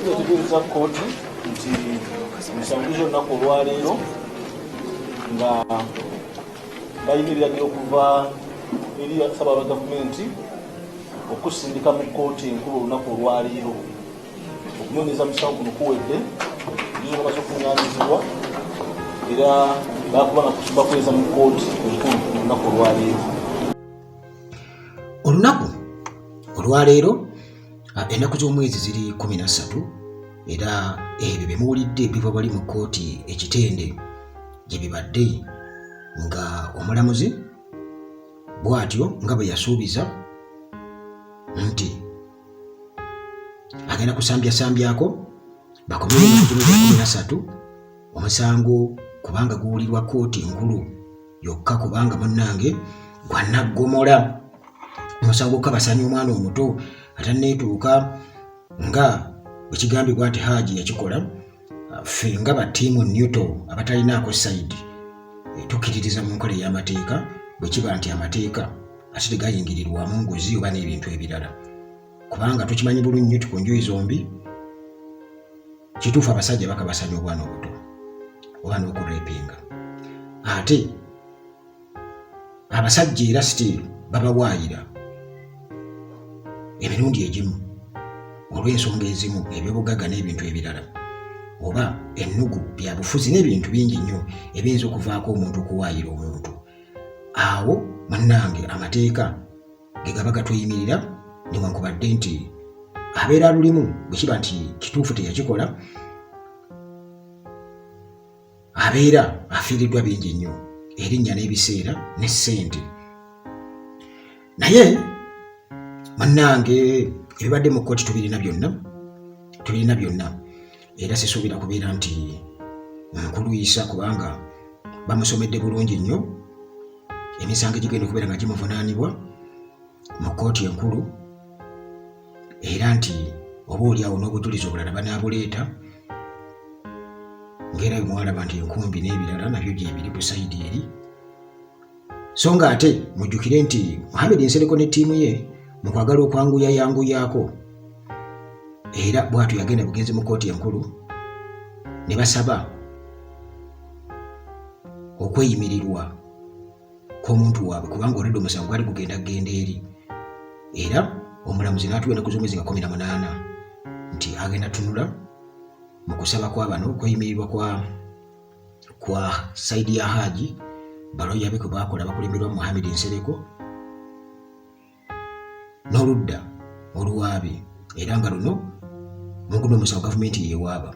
tutegeeza kkooti nti omusango olunaku olwaleero nga bayimiriragira okuva eri Ssaabawala wa gavumenti okusindika mu kkooti enkulu olunaku olwaleero okunoonyeza musango guno kuwedde ndizo bamaze okuvunaanyizibwa era bakuba bakweza mu kkooti enkulu olunaku olwaleero. Olunaku olwaleero ennaku z'omwezi ziri 13 era ebyo bye muwulidde biva bali mu kkooti ekitende gye bibadde nga omulamuzi bw'atyo nga bwe yasuubiza nti agenda kusambyasambyako bakomere ennaku z'omwezi 13 omusango kubanga guwulirwa kkooti enkulu yokka kubanga munnange gwannaggomola omusango kabasanya omwana omuto atanneetuuka nga bwekigambibwa nti Hajji yakikola. Ffe nga battiimu Newto abatalinaako sayidi tukkiririza mu nkola ey'amateeka bwe kiba nti amateeka ate tegayingirirwamu nguzi oba n'ebintu ebirala kubanga tukimanyi bulungi nti ku njuyi zombi kituufu abasajja bakabasanya obwana obuto oba n'okurepinga ate abasajja era still babawaayira emirundi egimu olw'ensonga ezimu ebyobugagga n'ebintu ebirala oba ennugu byabufuzi n'ebintu bingi nnyo ebiyinza okuvaako omuntu okuwaayira omuntu. Awo munnange amateeka ge gaba gatweyimirira newankubadde nti abeera lulimu bwe kiba nti kituufu teyakikola abeera afiiriddwa bingi nnyo erinnya n'ebiseera ne ssente. Naye munnange ebibadde mu kkooti tubirina byonna era sisuubira kubeera nti nkuluyisa kubanga bamusomedde bulungi nnyo emisango egigenda okubeera nga gimuvunaanibwa mu kkooti enkulu era nti oba oliawo n'obujulizi obulala banaabuleeta ng'era bimwalaba nti enkumbi n'ebirala nabyo gyebiri ku sayidi eri. So nga ate mujjukire nti Mohamed Nsereko ne ttiimu ye mu kwagala okwanguyayanguyaako era bw'atyo yagenda bugenzi mu kkooti enkulu ne basaba okweyimirirwa kw'omuntu waabwe kubanga olwedde omusango gwali gugenda kugenda eri era omulamuzi n'atuwa ennaku z'omwezi nga 18 nti agenda tunula mu kusaba kwa bano okweyimirirwa kwa sayidi ya Hajji baloya be kwe baakola bakulemberwa Mohamed Nsereko n'oludda oluwaabi era nga luno muguno omusango gavumenti yeewaaba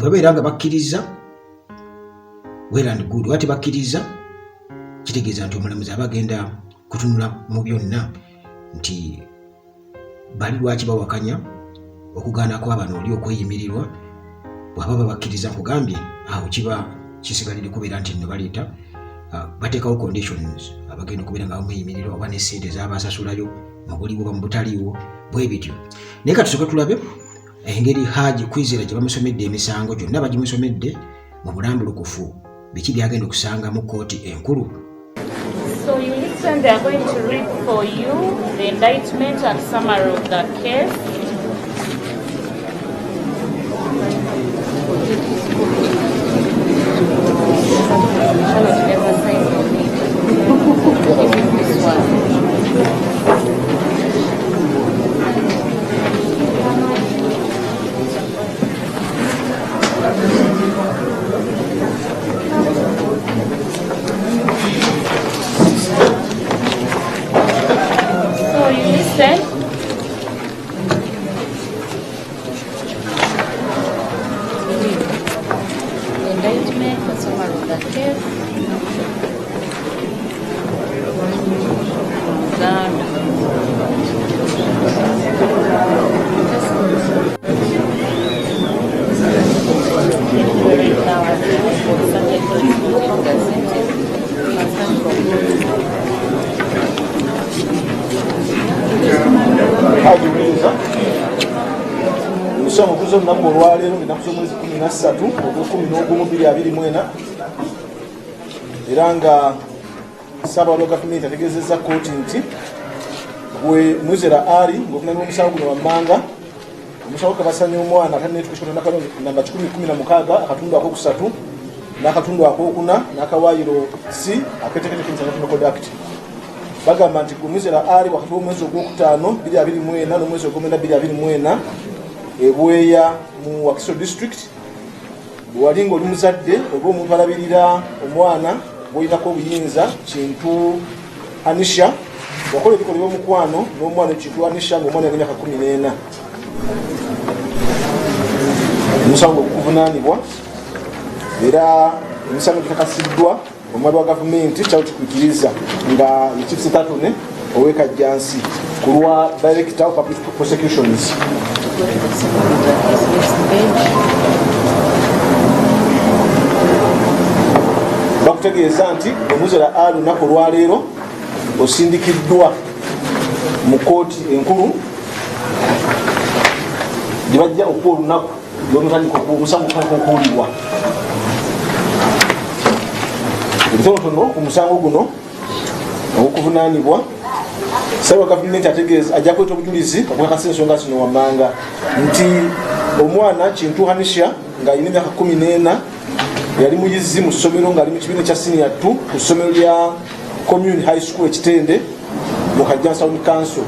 babeera nga bakkiriza well and good wati bakkiriza kitegeeza nti omulamuzi aba agenda kutunula mu byonna nti bali lwaki bawakanya okugaana kw'abano oli okweyimirirwa bw'aba babakkiriza nkugambye awo kiba kisigalire kubeera nti nno baleeta bateekawo conditions abagenda okubeera nga bamweyimirirwa oba n'essente z'abasasulayo mu buliwo oba mu butaliiwo bwe bityo. Naye katusooke tulabe engeri Hajji kwizera gye bamusomedde emisango gyonna bagimusomedde mu bulambulukufu biki byagenda okusanga mu kkooti enkulu. So you listen, they are going to read for you the indictment and summary of the case. Omusango guzo olunaku olwaleero ennaku z'omwezi 13 ogw'Okubiri era nga Ssaabawala wa gavumenti ategeezezza kkooti nti bwe Muzera Ali ng'okunaanibwa omusango guno wammanga omusango kabasanya omwana atanetukishona namba 116 akatundu akokusatu n'akatundu akokuna n'akawaayiro C aketeketeke International Code Act bagamba nti Muzera Ali wakati w'omwezi ogwokutaano 2024 n'omwezi ogw'omwenda 2024 ebweya mu Wakiso District bwalinga oli muzadde oba omuntu alabirira omwana bwolinako obuyinza Kintu Anisha wakola ebikolwa by'omukwano n'omwana Kintu Anisha ng'omwana yali myaka 14 omusango okuvunaanibwa era emisango gikakasiddwa omwami wa gavumenti kyalo kikuyitiriza nga Chief Tatone ow'Ekajjansi ku lwa Director of Public Prosecutions. Bakutegeeza nti Muzera Ali olunaku olwaleero osindikiddwa mu kooti enkulu gye bajja okuwa olunaku lw'omutandika omusango okuwulirwa. Ebitonotono ku musango guno ogw'okuvunaanibwa Ssaawa gavumenti ategeeza ajja kweta obujulizi okukakasa ensonga zino wammanga nti omwana Kintu Anisha ng'alina emyaka 14 yali muyizi mu ssomero ng'ali mu kibiina kya senior 2 ku ssomero lya Community High School Ekitende mu Kajjansi Town Council.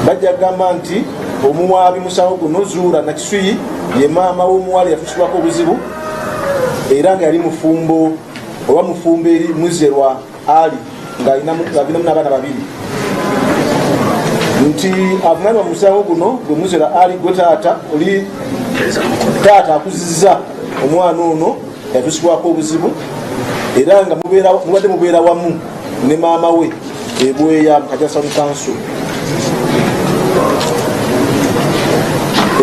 Bajja kugamba nti omuwaabi musango guno Zuura Nakisui ye maama w'omuwala yafuusibwako obuzibu era nga yali mufumbo oba mufumbo eri Muzerwa Ali ng'alinamu n'abaana babiri nti avunaanibwa mu musango guno gwe Muzera Ali gwe taata oli taata akuzizza omwana ono yafuusibwako obuzibu era nga mubadde mubeera wamu ne maama we ebweya mu Kajjansi Town Council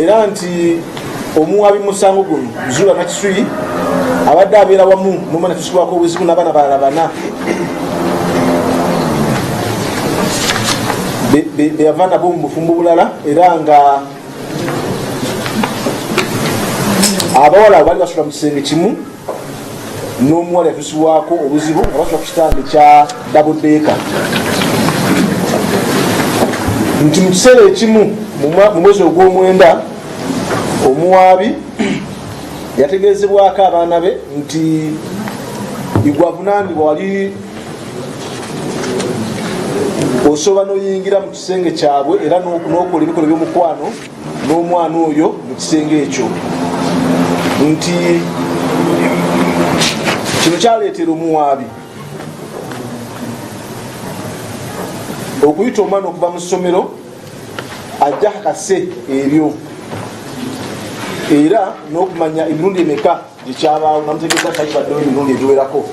era nti omuwaabi musango guno Zuura Nakisui abadde abeera wamu n'omwana yafuusibwako obuzibu n'abaana balala 4 beyava nabo mu bufumbo bulala era nga abawala bali basula mu kisenge kimu n'omuwala yafuusibwako obuzibu nga basula ku kitanda kya double decker nti mu kiseera ekimu mu mwezi ogw'omwenda omuwaabi yategeezebwako abaana be nti igwavunaanibwa wali osobola n'oyingira mu kisenge kyabwe era n'okola ebikolwa by'omukwano n'omwana oyo mu kisenge ekyo nti kino kyaleetera omuwaabi okuyita omwana okuva mu ssomero ajja kakase ebyo era n'okumanya emirundi emeka gyekyabaawo namutegeeza taibaddewo emirundi egiwerako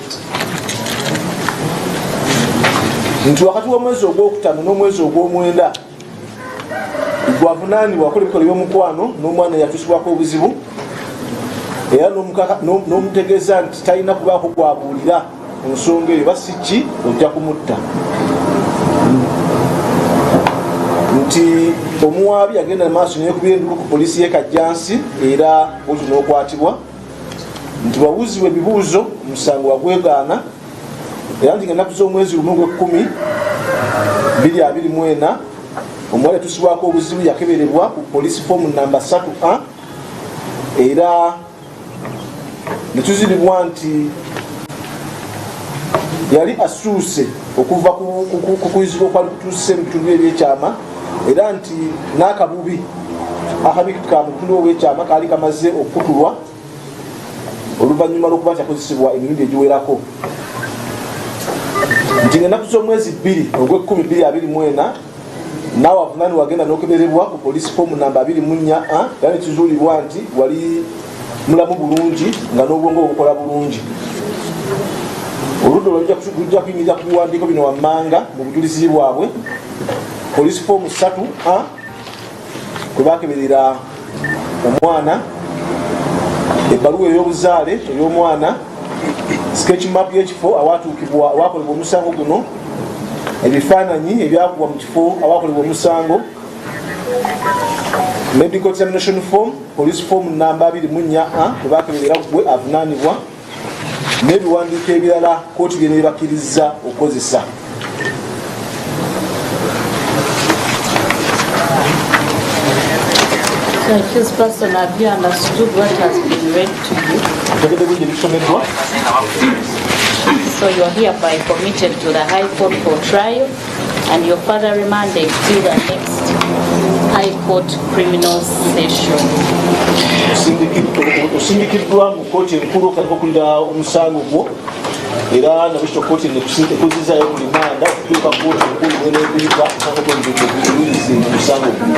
nti wakati w'omwezi ogwokutaano n'omwezi ogw'omwenda gwavunaanibwa wakola ebikolwa by'omukwano n'omwana yafuusibwako obuzibu era n'omutegeeza nti talina kubaako gwabuulira mu nsonga eyo basi ki ojja kumutta nti omuwaabi agenda maaso neyekubira endulu ku poliisi y'e Kajjansi era bwoti n'okwatibwa nti bawuzibwa ebibuuzo omusango wagwegaana era nti ng'ennaku z'omwezi lumu ogw'ekkumi 2024 omuwala yatusibwako obuzibu yakeberebwa ku poliisi fomu namba 3A era netuzibibwa nti yali asuuse okuva ku kuyizibwa okwali kutuuse mu bitundu ebyekyama era nti n'akabubi akabi ka mu bitundu ebyekyama kaali kamaze okukutulwa oluvannyuma lw'okuba nti akozesebwa emirundi egiwerako nti ng'ennaku z'omwezi 2 ogw'ekkumi 2024 naawe avunaanibwa wagenda n'okeberebwa ku poliisi fomu namba 24A era nekizuulibwa nti wali mulamu bulungi nga n'obwongo obukola bulungi. Oludda lujja kuyingiza ku biwandiiko bino wammanga mu bujulizi bwabwe poliisi fomu 3A kwe bakeberera omwana, ebbaluwa ey'obuzaale ey'omwana, sketch map y'ekifo awatuukibwa awakolebwa omusango guno, ebifaananyi ebyakubwa mu kifo awakolebwa omusango, medical examination form police form namba 24A kwe bakeberera gwe avunaanibwa, n'ebiwandiiko ebirala kooti bye nebakkiriza okukozesa. The accused person, have you understood what has been read to you? Otegedde bulungi ebisomeddwa? So you are hereby committed to the High Court for trial and your further remanded till the next High Court criminal session. Osindikiddwa mu kkooti enkulu okalikulira omusango gwo era nabisho kkooti nekuzizaayo ku limanda okutuuka kkooti enkulu bweneeguyita omusango gwo njulizi omusango gwo.